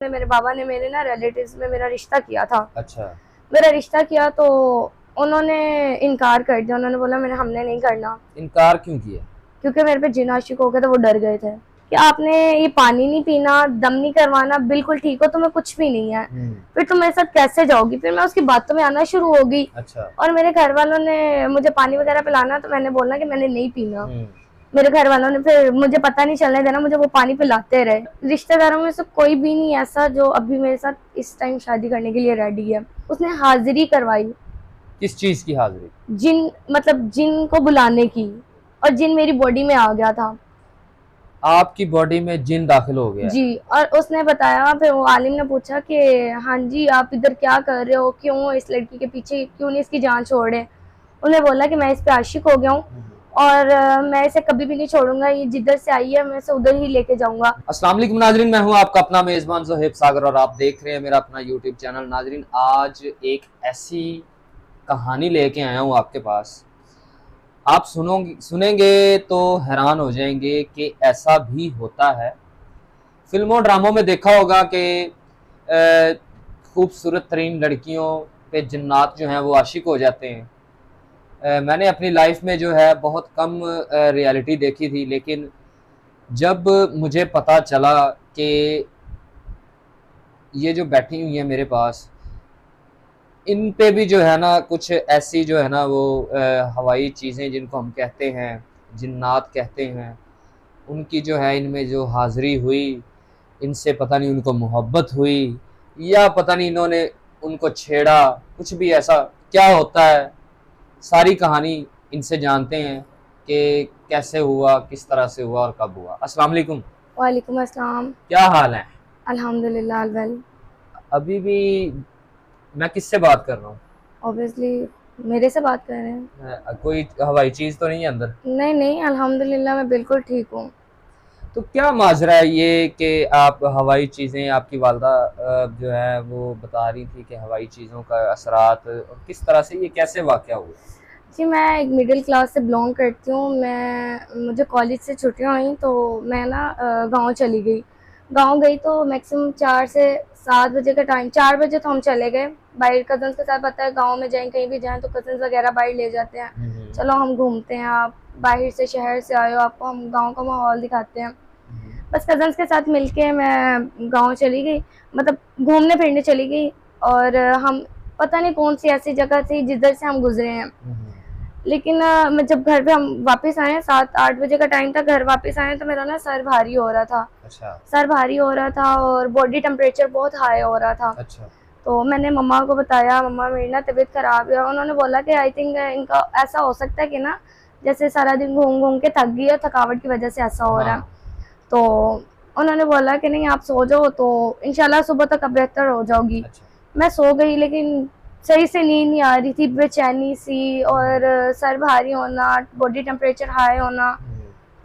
मेरे बाबा ने मेरे ना रिलेटिव्स में मेरा रिश्ता किया था। अच्छा। मेरा रिश्ता किया तो उन्होंने इनकार कर दिया। उन्होंने बोला मैंने हमने नहीं करना, इनकार क्यों किया? क्योंकि मेरे पे जिन आशिक हो गए थे, वो डर गए थे कि आपने ये पानी नहीं पीना, दम नहीं करवाना, बिल्कुल ठीक हो, तुम्हें कुछ भी नहीं है, फिर तुम मेरे साथ कैसे जाओगी। फिर मैं उसकी बातों में आना शुरू हो गई। अच्छा। और मेरे घर वालों ने मुझे पानी वगैरह पिलाना, तो मैंने बोलना कि मैंने नहीं पीना। मेरे घर वालों ने फिर मुझे पता नहीं चलने देना, मुझे वो पानी पिलाते रहे। रिश्तेदारों में से कोई भी नहीं ऐसा जो अभी मेरे साथ इस टाइम शादी करने के लिए रेडी है। उसने हाजिरी करवाई, किस चीज की हाजिरी? जिन मतलब जिन को बुलाने की, और जिन मेरी बॉडी में आ गया था। आपकी बॉडी में जिन दाखिल हो गया है? जी। और उसने बताया, फिर वो आलिम ने पूछा कि हाँ जी आप इधर क्या कर रहे हो, क्यों इस लड़की के पीछे, क्यों नहीं इसकी जान छोड़ रहे। उन्हें बोला कि मैं इस पे आशिक हो गया हूँ, और मैं इसे कभी भी नहीं छोड़ूंगा, ये जिधर से आई है मैं इसे उधर ही लेके जाऊंगा। अस्सलाम वालेकुम नाजरीन, मैं हूं आपका अपना मेजबान ज़ोहैब सागर और आप देख रहे हैं मेरा अपना यूट्यूब चैनल। नाजरीन, आज एक ऐसी कहानी लेके आया हूं आपके पास। आप सुनेंगे तो हैरान हो जाएंगे कि ऐसा भी होता है। फिल्मों ड्रामों में देखा होगा कि खूबसूरत तरीन लड़कियों पे जिन्नात जो हैं वो आशिक हो जाते हैं। मैंने अपनी लाइफ में जो है बहुत कम रियलिटी देखी थी, लेकिन जब मुझे पता चला कि ये जो बैठी हुई है मेरे पास, इन पे भी जो है ना कुछ ऐसी जो है ना वो हवाई चीज़ें जिनको हम कहते हैं, जिन्नात कहते हैं, उनकी जो है इनमें जो हाज़िरी हुई, इनसे पता नहीं उनको मोहब्बत हुई या पता नहीं इन्होंने उनको छेड़ा, कुछ भी ऐसा क्या होता है, सारी कहानी इनसे जानते हैं कि कैसे हुआ, किस तरह से हुआ और कब हुआ। अस्सलाम वालेकुम। वालेकुम अस्सलाम। क्या हाल है? अल्हम्दुलिल्लाह वेल। अभी भी मैं किससे बात कर रहा हूँ? ऑब्वियसली मेरे से बात कर रहे हैं। कोई हवाई चीज़ तो नहीं है अंदर? नहीं नहीं, अल्हम्दुलिल्लाह मैं बिल्कुल ठीक हूँ। तो क्या माजरा है ये कि आप हवाई चीज़ें, आपकी वालदा जो है वो बता रही थी कि हवाई चीज़ों का असरात, और किस तरह से ये कैसे वाक़या हुआ? जी, मैं एक मिडिल क्लास से बिलोंग करती हूँ। मुझे कॉलेज से छुट्टियाँ हुई तो मैं ना गांव चली गई। गांव गई तो मैक्सिमम 4 से 7 बजे का टाइम, 4 बजे तो हम चले गए बाहर कज़न्स के साथ। पता है गांव में जाएं कहीं भी जाएं तो कज़न्स वगैरह बाहर ले जाते हैं, चलो हम घूमते हैं, आप बाहर से शहर से आए हो, आपको हम गाँव का माहौल दिखाते हैं। बस कज़न्स के साथ मिलके मैं गाँव चली गई, मतलब घूमने फिरने चली गई। और हम पता नहीं कौन सी ऐसी जगह थी जिधर से हम गुजरे हैं। लेकिन मैं जब घर पे हम वापस आए, 7-8 बजे का टाइम था, घर वापस आए तो मेरा ना सर भारी हो रहा था। अच्छा। सर भारी हो रहा था और बॉडी टेम्परेचर बहुत हाई हो रहा था। अच्छा। तो मैंने मम्मा को बताया, मम्मा मेरी ना तबीयत खराब है। उन्होंने बोला कि आई थिंक इनका ऐसा हो सकता है कि ना जैसे सारा दिन घूम घूम के थक गई है, थकावट की वजह से ऐसा हो रहा है। हाँ। तो उन्होंने बोला कि नहीं आप सो जाओ, तो इंशाल्लाह सुबह तक अब बेहतर हो जाओगी। अच्छा। मैं सो गई, लेकिन सही से नींद नहीं आ रही थी, बेचैनी सी और सर भारी होना, बॉडी टेम्परेचर हाई होना।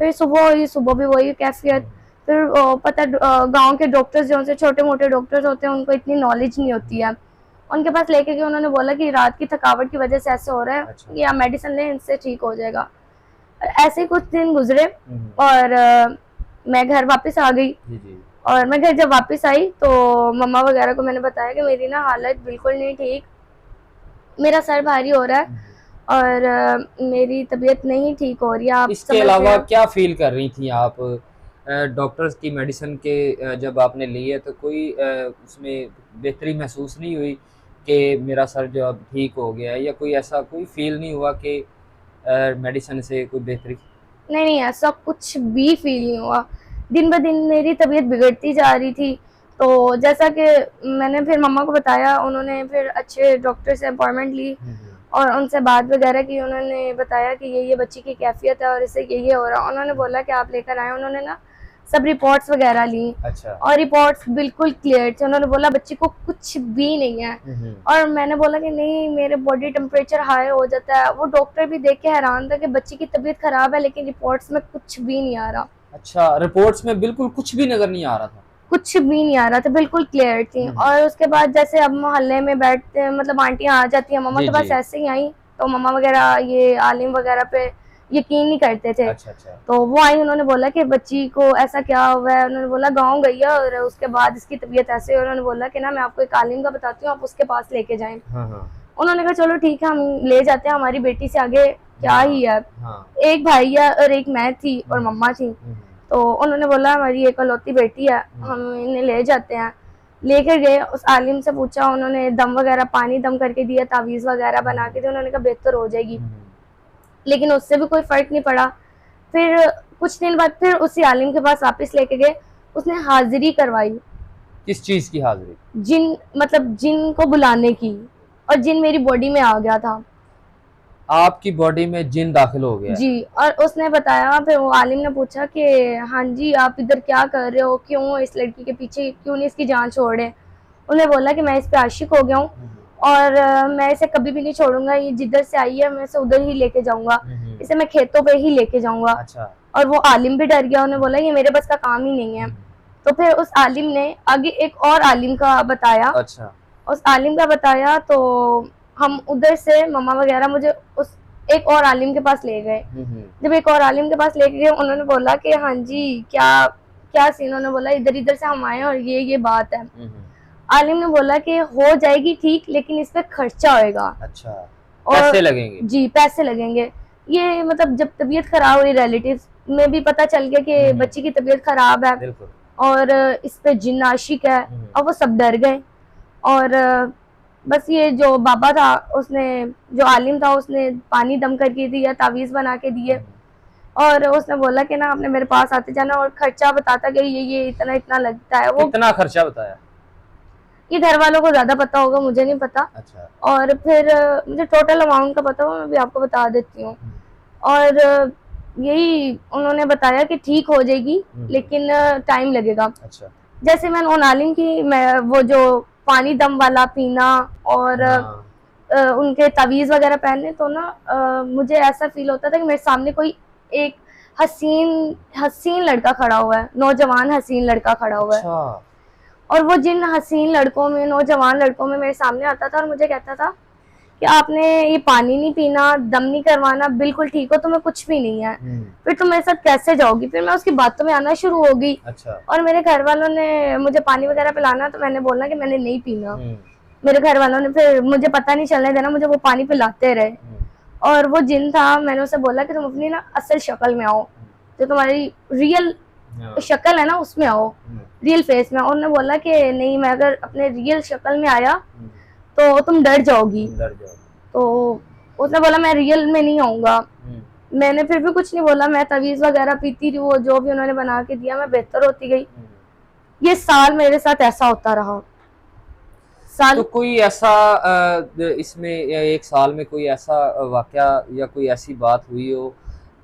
फिर सुबह हुई, सुबह भी वही कैफियत। फिर पता गांव के डॉक्टर्स जो से छोटे मोटे डॉक्टर्स होते हैं, उनको इतनी नॉलेज नहीं होती है। उनके पास लेके गए, उन्होंने बोला कि रात की थकावट की वजह से ऐसे हो रहा है, अच्छा। या मेडिसिन लें, इनसे ठीक हो जाएगा। ऐसे ही कुछ दिन गुजरे और मैं घर वापस आ गई। जी जी। और मैं घर जब वापस आई तो मम्मा वगैरह को मैंने बताया कि मेरी ना हालत बिल्कुल नहीं ठीक, मेरा सर भारी हो रहा है और मेरी तबीयत नहीं ठीक हो रही है, आप इसके समझ रहे अलावा हैं। क्या फील कर रही थी आप? डॉक्टर्स की मेडिसिन के जब आपने ली है तो कोई उसमें बेहतरी महसूस नहीं हुई कि मेरा सर जो अब ठीक हो गया है, या कोई ऐसा कोई फील नहीं हुआ कि मेडिसिन से कोई बेहतरी? नहीं नहीं, ऐसा कुछ भी फील नहीं हुआ। दिन ब दिन मेरी तबीयत बिगड़ती जा रही थी। तो जैसा कि मैंने फिर मम्मा को बताया, उन्होंने फिर अच्छे डॉक्टर से अपॉइंटमेंट ली और उनसे बात वगैरह की। उन्होंने बताया कि ये बच्ची की कैफियत है और इससे ये हो रहा। उन्होंने बोला कि आप लेकर आए। उन्होंने ना सब रिपोर्ट्स वगैरह ली। अच्छा। और रिपोर्ट्स बिल्कुल क्लियर थे। उन्होंने बोला बच्ची को कुछ भी नहीं है। और मैंने बोला कि नहीं, मेरे बॉडी टेम्परेचर हाई हो जाता है। वो डॉक्टर भी देख के हैरान था कि बच्ची की तबीयत खराब है लेकिन रिपोर्ट्स में कुछ भी नहीं आ रहा। अच्छा, रिपोर्ट्स में बिल्कुल कुछ भी नजर नहीं आ रहा था? कुछ भी नहीं आ रहा था, बिल्कुल क्लियर थी। और उसके बाद जैसे अब मोहल्ले में बैठते, मतलब आंटियां आ जाती हैं मम्मा जी के जी। पास, ऐसे ही आई तो मम्मा वगैरह ये आलिम वगैरह पे यकीन नहीं करते थे। अच्छा अच्छा। तो वो आई, उन्होंने बोला कि बच्ची को ऐसा क्या हुआ है, उन्होंने बोला गांव गई है और उसके बाद इसकी तबीयत ऐसे, उन्होंने बोला कि ना मैं आपको एक आलिम का बताती हूँ, आप उसके पास लेके जाएं। हाँ हाँ उन्होंने कहा चलो ठीक है, हम ले जाते हैं, हमारी बेटी से आगे क्या हाँ ही है। हाँ। एक भाई है और एक मैं थी और मम्मा थी। हम्म, तो उन्होंने बोला हमारी इकलौती बेटी है, हम इन्हें ले जाते हैं। लेकर गए, उस आलिम से पूछा, उन्होंने दम वगैरह पानी दम करके दिया, तावीज़ वगैरह बना के दिया, उन्होंने कहा बेहतर हो जाएगी, लेकिन उससे भी कोई फर्क नहीं पड़ा। फिर कुछ दिन बाद फिर उसी आलिम के पास वापस लेके गए, उसने हाजिरी करवाई, किस चीज की हाजिरी? जिन मतलब जिन को बुलाने की, और जिन मेरी बॉडी में आ गया था। आपकी बॉडी में जिन दाखिल हो गया है? जी, और उसने बताया, फिर वो आलिम ने पूछा कि हाँ जी आप इधर क्या कर रहे हो, क्यों इस लड़की के पीछे, क्यों नहीं इसकी जान छोड़ रहे। उन्होंने बोला कि मैं इस पे आशिक हो गया हूँ और मैं इसे कभी भी नहीं छोड़ूंगा, ये जिधर से आई है मैं इसे उधर ही लेके जाऊंगा, इसे मैं खेतों पे ही लेके जाऊंगा। अच्छा। और वो आलिम भी डर गया, उन्होंने बोला ये मेरे बस का काम ही नहीं है। तो फिर उस आलिम ने आगे एक और आलिम का बताया। अच्छा। उस आलिम का बताया तो हम उधर से मम्मा वगैरह मुझे उस एक और आलिम के पास ले गए। जब एक और आलिम के पास लेके गए, उन्होंने बोला कि हाँ जी क्या क्या सीन, उन्होंने बोला इधर इधर से हम आए और ये बात है। आलिम ने बोला कि हो जाएगी ठीक, लेकिन इस पे खर्चा होएगा। अच्छा, और पैसे लगेंगे? जी पैसे लगेंगे। ये मतलब जब तबीयत खराब हुई, रिलेटिव्स में भी पता चल गया कि बच्ची की तबीयत खराब है और इस पे जिन आशिक है, और वो सब डर गए। और बस ये जो बाबा था, उसने जो आलिम था, उसने पानी दम करके दिया, तावीज़ बना के दिए, और उसने बोला कि ना आपने मेरे पास आते जाना, और खर्चा बताता कि ये इतना इतना लगता है। वो कितना खर्चा बताया? ये घर वालों को ज्यादा पता होगा, मुझे नहीं पता। अच्छा। और फिर मुझे टोटल अमाउंट का पता हुआ, मैं भी आपको बता देती हूँ। और यही उन्होंने बताया कि ठीक हो जाएगी, लेकिन टाइम लगेगा। अच्छा। जैसे मैंने उन आलिम की वो जो पानी दम वाला पीना और उनके तावीज़ वगैरह पहनने, तो ना मुझे ऐसा फील होता था कि मेरे सामने कोई एक हसीन लड़का खड़ा हुआ है, नौजवान हसीन लड़का खड़ा हुआ है। अच्छा। और वो जिन हसीन लड़कों में, नौजवान लड़कों में मेरे सामने आता था और मुझे कहता था कि आपने ये पानी नहीं पीना, दम नहीं करवाना, बिल्कुल ठीक हो, तुम्हें कुछ भी नहीं है, फिर तुम मेरे साथ कैसे जाओगी। फिर मैं उसकी बातों में आना शुरू हो गई। अच्छा। और मेरे घर वालों ने मुझे पानी वगैरह पिलाना, तो मैंने बोलना कि मैंने नहीं पीना। मेरे घर वालों ने फिर मुझे पता नहीं चलने देना, मुझे वो पानी पिलाते रहे। और वो जिन था, मैंने उसे बोला कि तुम अपनी ना असल शक्ल में आओ, जो तुम्हारी रियल शक्ल है ना उसमें आओ, रियल फेस में। और उन्होंने बोला कि नहीं, मैं अगर अपने रियल शक्ल में आया तो तुम डर जाओगी। तो उसने बोला मैं रियल में नहीं आऊंगा। मैंने फिर भी कुछ नहीं बोला, मैं तावीज़ वगैरह पीती रही, वो जो भी उन्होंने बना के दिया, मैं बेहतर होती गई। ये साल मेरे साथ ऐसा होता रहा। साल तो कोई ऐसा इसमें एक साल में कोई ऐसा वाकया या कोई ऐसी बात हुई हो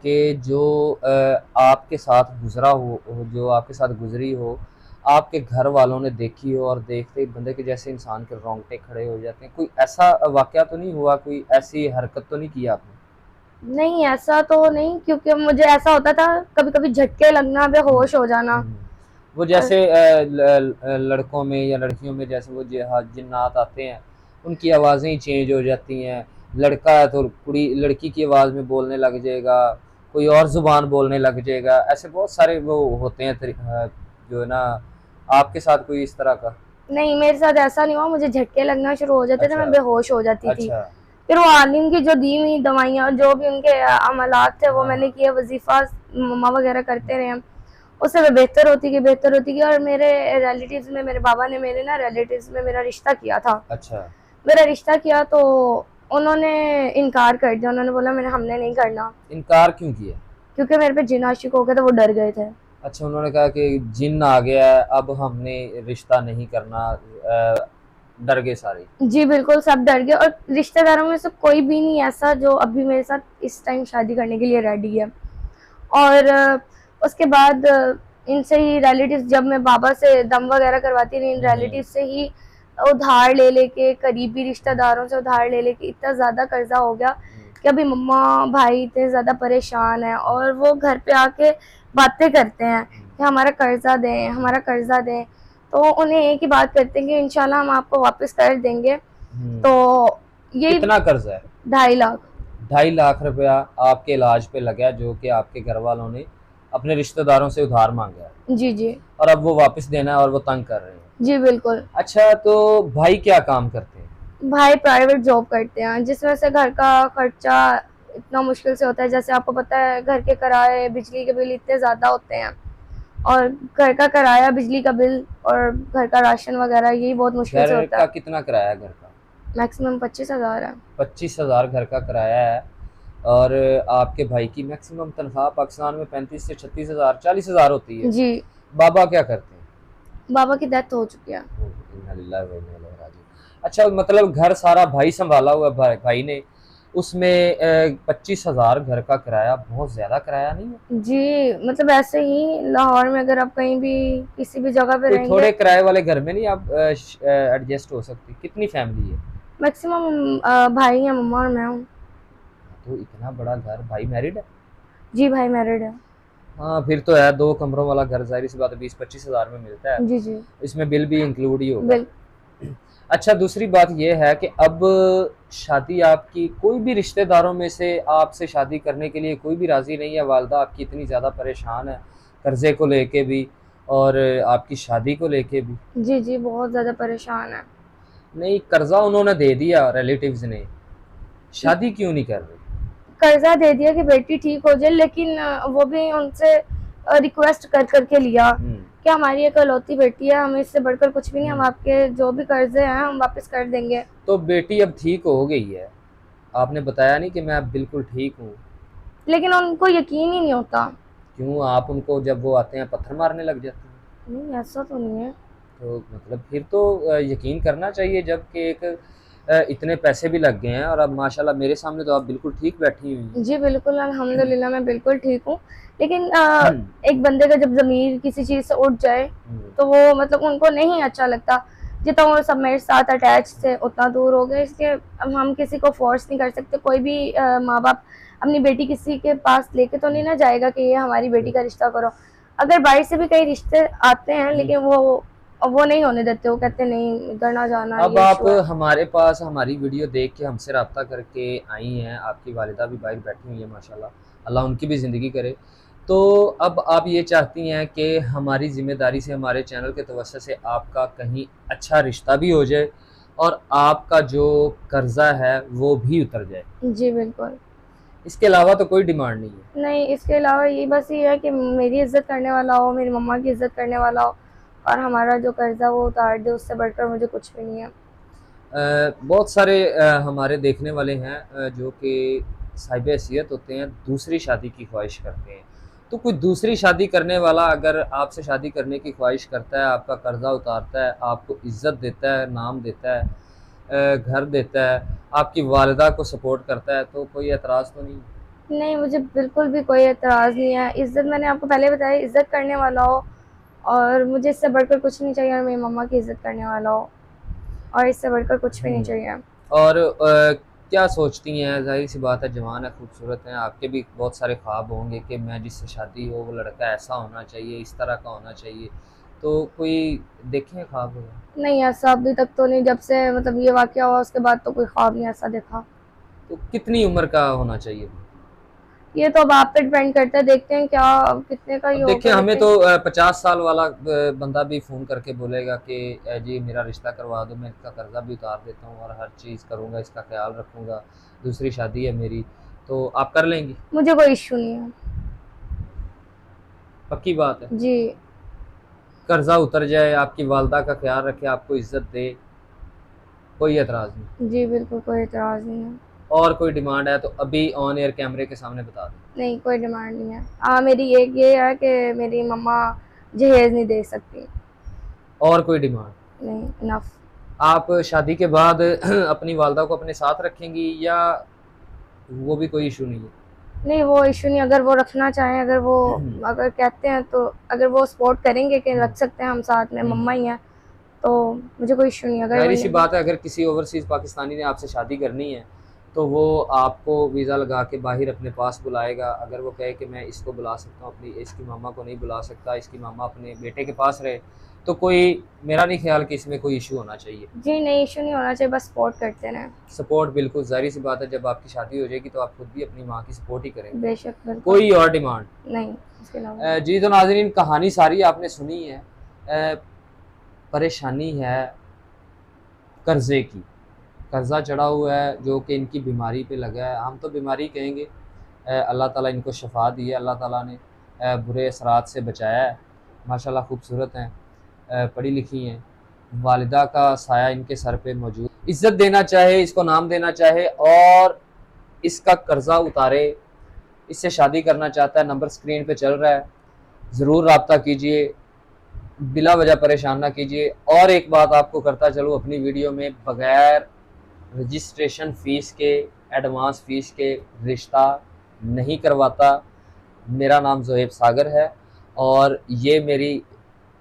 कि जो आपके साथ गुजरा हो, जो आपके साथ गुजरी हो, आपके घर वालों ने देखी हो और देखते ही बंदे के जैसे इंसान के रोंगटे खड़े हो जाते हैं? कोई ऐसा वाकया तो नहीं हुआ, कोई ऐसी हरकत तो नहीं की आपने? नहीं, ऐसा तो नहीं, क्योंकि मुझे ऐसा होता था कभी कभी झटके लगना, बेहोश हो जाना। वो जैसे लड़कों में या लड़कियों में जैसे वो जिन्नात आते हैं, उनकी आवाज़ें ही चेंज हो जाती हैं। लड़का है तो कुड़ी लड़की की आवाज़ में बोलने लग जाएगा, कोई और ज़ुबान बोलने लग जाएगा। ऐसे बहुत सारे वो होते हैं जो है ना। आपके साथ कोई इस तरह का? नहीं, मेरे साथ ऐसा नहीं हुआ, मुझे झटके लगना शुरू हो जाते थे, मैं बेहोश हो जाती थी। अच्छा। फिर वो आलिम की जो दी हुई दवाइयाँ, जो भी उनके अमलात थे, वो मैंने किए, वजीफा मम्मा वगैरह करते रहे हैं, उससे मैं बेहतर होती गई। और मेरे रिलेटिव्स में, मेरे बाबा ने मेरे ना रिलेटिव्स में मेरा रिश्ता किया था। अच्छा। मेरा रिश्ता किया तो उन्होंने इनकार कर दिया, उन्होंने बोला हमने नहीं करना। इनकार क्यों किया? क्योंकि मेरे पे जिन आशिक हो गए थे, वो डर गए थे। अच्छा, उन्होंने कहा कि जिन आ गया है, अब हमने रिश्ता नहीं करना, डर गए सारे? जी बिल्कुल, सब डर गए। और रिश्तेदारों में से कोई भी नहीं ऐसा जो अभी मेरे साथ इस टाइम शादी करने के लिए रेडी है। और उसके बाद इनसे ही रिलेटिव्स, जब मैं बाबा से दम वगैरह करवाती रही, इन रिलेटिव से ही उधार ले लेके, करीबी रिश्तेदारों से उधार ले लेके इतना ज़्यादा कर्जा हो गया कि अभी मम्मा भाई इतने ज़्यादा परेशान हैं। और वो घर पे आके बातें करते हैं कि हमारा कर्जा दें, हमारा कर्जा दें। तो उन्हें एक ही बात करते हैं कि इंशाल्लाह हम आपको वापस कर देंगे। तो ये कितना कर्जा है? 2.5 लाख। 2.5 लाख रुपया आपके इलाज पे लगा, जो कि आपके घर वालों ने अपने रिश्तेदारों से उधार मांगा है, जी जी और अब वो वापस देना है और वो तंग कर रहे हैं। जी बिल्कुल। अच्छा, तो भाई क्या काम करते हैं? भाई प्राइवेट जॉब करते हैं, जिस वजह से घर का खर्चा इतना मुश्किल से होता है। जैसे आपको पता है, घर के किराए, बिजली के बिल इतने ज़्यादा होते हैं, और घर का किराया, बिजली का बिल और घर का राशन वगैरह, यही बहुत मुश्किल से घर होता का है। कितना किराया है घर का? मैक्सिमम 25,000 है। 25,000 घर का किराया है। और आपके भाई की मैक्सिमम तनख्वाह पाकिस्तान में 35 से 36,000, 40,000 होती है। जी। बाबा क्या करते हैं? बाबा की डेथ हो चुकी है। ओह, इन्ना लिल्लाहि व इन्ना इलैहि राजिऊन। अच्छा, मतलब घर सारा भाई संभाला हुआ, भाई ने, उसमें 25,000 घर का किराया बहुत ज़्यादा किराया नहीं है? जी, मतलब ऐसे ही लाहौर में अगर आप कहीं भी किसी भी जगह पे कोई रहेंगे, थोड़े किराए वाले घर में नहीं आप एडजस्ट हो सकती? कितनी फैमिली है? मैक्सिमम भाई हैं, मम्मा और मैं हूँ। तो इतना बड़ा घर, भाई मैरिड है? जी, भाई मैरिड है। हाँ, फिर तो है, 2 कमरों वाला घर, जाहिर सी बात है 20-25 हज़ार में मिलता है। जी जी इसमें बिल भी इंक्लूड ही होगा। बिल अच्छा, दूसरी बात ये है कि अब शादी आपकी, कोई भी रिश्तेदारों में से आपसे शादी करने के लिए कोई भी राज़ी नहीं है। वालदा आपकी इतनी ज़्यादा परेशान है, कर्ज़े को लेके भी और आपकी शादी को लेके भी। जी जी बहुत ज़्यादा परेशान है। नहीं, कर्ज़ा उन्होंने दे दिया रिलेटिव्स ने, शादी क्यों नहीं कर रहे? कर्जा दे दिया कि बेटी ठीक हो जाए, लेकिन वो भी उनसे रिक्वेस्ट कर करके लिया कि हमारी इकलौती बेटी है, हमें इससे बढ़कर कुछ भी नहीं, हम आपके जो भी कर्जे हैं हम वापस कर देंगे। तो बेटी अब ठीक हो गई है, आपने बताया नहीं कि मैं अब बिल्कुल ठीक हूँ? लेकिन उनको यकीन ही नहीं होता। क्यों, आप उनको जब वो आते हैं पत्थर मारने लग जाते हैं? नहीं, ऐसा तो नहीं है। तो मतलब फिर तो यकीन करना चाहिए, जबकि एक इतने पैसे भी लग गए हैं, और अब माशाल्लाह मेरे सामने तो आप बिल्कुल ठीक बैठी हुई हैं। जी बिल्कुल, अल्हम्दुलिल्लाह मैं बिल्कुल ठीक हूँ। लेकिन हम्म, एक बंदे का जब ज़मीर किसी चीज़ से उठ जाए, हम्म। तो वो मतलब उनको नहीं अच्छा लगता। जितना वो सब मेरे साथ अटैच थे, उतना दूर हो गए, इसलिए अब हम किसी को फ़ोर्स नहीं कर सकते। कोई भी माँ-बाप अपनी बेटी किसी के पास लेके तो नहीं ना जाएगा कि ये हमारी बेटी का रिश्ता करो। अगर बाहर से भी कई रिश्ते आते हैं, लेकिन वो नहीं होने देते, वो कहते नहीं, इधर ना जाना, अब ये आप इशू है। हमारे पास हमारी वीडियो देख के हमसे रब्ता करके आई हैं, आपकी वालिदा भी बाहर बैठी हुई है माशाल्लाह, अल्लाह उनकी भी ज़िंदगी करे। तो अब आप ये चाहती हैं कि हमारी ज़िम्मेदारी से, हमारे चैनल के तवज्जो से आपका कहीं अच्छा रिश्ता भी हो जाए और आपका जो कर्ज़ा है वो भी उतर जाए। जी बिल्कुल। इसके अलावा तो कोई डिमांड नहीं है। नहीं, इसके अलावा ये बस ये है कि मेरी इज़्ज़त करने वाला हो, मेरी मम्मा की इज़्ज़त करने वाला हो, और हमारा जो कर्ज़ा वो उतार दे, उससे बढ़कर मुझे कुछ भी नहीं है। बहुत सारे हमारे देखने वाले हैं जो कि साहिब हैसियत होते हैं, दूसरी शादी की ख्वाहिश करते हैं। तो कोई दूसरी शादी करने वाला अगर आपसे शादी करने की ख्वाहिश करता है, आपका कर्ज़ा उतारता है, आपको इज़्ज़त देता है, नाम देता है, घर देता है, आपकी वालिदा को सपोर्ट करता है, तो कोई एतराज़ तो नहीं? नहीं, मुझे बिल्कुल भी कोई एतराज़ नहीं है। इज़्ज़त मैंने आपको पहले बताया, इज़्ज़त करने वाला हो, और मुझे इससे बढ़कर कुछ नहीं चाहिए, और मेरी मम्मा की इज़्ज़त करने वाला हो, और इससे बढ़कर कुछ भी नहीं चाहिए। और क्या सोचती हैं? ज़ाहिर-सी बात है, जवान है, खूबसूरत हैं, आपके भी बहुत सारे ख्वाब होंगे कि मैं जिससे शादी हो वो लड़का ऐसा होना चाहिए, इस तरह का होना चाहिए। तो कोई देखे हैं ख्वाब वगैरह? नहीं, ऐसा अभी तक तो नहीं, जब से मतलब ये वाक़या हुआ उसके बाद तो कोई ख्वाब नहीं ऐसा देखा। तो कितनी उम्र का होना चाहिए? ये तो अब आप पे डिपेंड करता है, देखते हैं क्या कितने का ये अब देखिए, होगा, हमें लेकिन तो 50 साल वाला बंदा भी फ़ोन करके बोलेगा कि जी मेरा रिश्ता करवा दो, मैं इसका कर्ज़ा भी उतार देता हूँ और हर चीज़ करूँगा, इसका ख़्याल रखूँगा, दूसरी शादी है मेरी, तो आप कर लेंगी? मुझे कोई इश्यू नहीं है। पक्की बात है? जी। कर्ज़ा उतर जाए, आपकी वालिदा का ख़्याल रखे, आपको इज़्ज़त दे, कोई एतराज़ नहीं। जी, बिल्कुल कोई एतराज़ नहीं है। और कोई डिमांड है तो अभी ऑन एयर कैमरे के सामने बता दें। नहीं, कोई डिमांड नहीं है। मेरी एक ये है कि मेरी मम्मा जहेज़ नहीं दे सकती। और कोई डिमांड? नहीं, इनफ। आप शादी के बाद अपनी वालिदा को अपने साथ रखेंगी या वो भी कोई इशू नहीं है? नहीं, वो इश्यू नहीं, अगर वो रखना चाहें, अगर कहते हैं, तो अगर वो सपोर्ट करेंगे कि रख सकते हैं हम साथ में, मम्मा ही हैं, तो मुझे कोई इश्यू नहीं है। अगर वो जाहिर सी नहीं, बात है, अगर किसी ओवरसीज़ पाकिस्तानी ने आपसे शादी करनी है तो वो आपको वीज़ा लगा के बाहर अपने पास बुलाएगा। अगर वो कहे कि मैं इसको बुला सकता हूँ, अपनी इसकी मामा को नहीं बुला सकता, इसकी मामा अपने बेटे के पास रहे, तो कोई मेरा नहीं ख्याल कि इसमें कोई इशू होना चाहिए। जी नहीं, इशू नहीं होना चाहिए, बस सपोर्ट करते रहें। सपोर्ट बिल्कुल ज़ाहिर सी बात है, जब आपकी शादी हो जाएगी तो आप खुद भी अपनी माँ की सपोर्ट ही करेंगे, बेशक, बिल्कुल कोई और डिमांड नहीं इसके अलावा। जी। तो नाज़रीन, कहानी सारी आपने सुनी है। परेशानी है कर्ज़े की, कर्ज़ा चढ़ा हुआ है जो कि इनकी बीमारी पे लगा है, हम तो बीमारी कहेंगे। अल्लाह ताला इनको शफ़ा दी है, अल्लाह ताला ने बुरे असरात से बचाया है। माशाल्लाह खूबसूरत हैं, पढ़ी लिखी हैं, वालिदा का साया इनके सर पे मौजूद। इज़्ज़त देना चाहे, इसको नाम देना चाहे और इसका कर्ज़ा उतारे, इससे शादी करना चाहता है, नंबर स्क्रीन पे चल रहा है, ज़रूर रब्ता कीजिए, बिला वजह परेशान ना कीजिए। और एक बात आपको करता चलूँ अपनी वीडियो में, बग़ैर रजिस्ट्रेशन फ़ीस के, एडवांस फ़ीस के रिश्ता नहीं करवाता। मेरा नाम ज़ोहेब सागर है और ये मेरी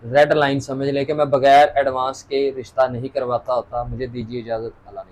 रेड लाइन समझ लें कि मैं बग़ैर एडवांस के रिश्ता नहीं करवाता होता। मुझे दीजिए इजाज़त। अल्लाह ने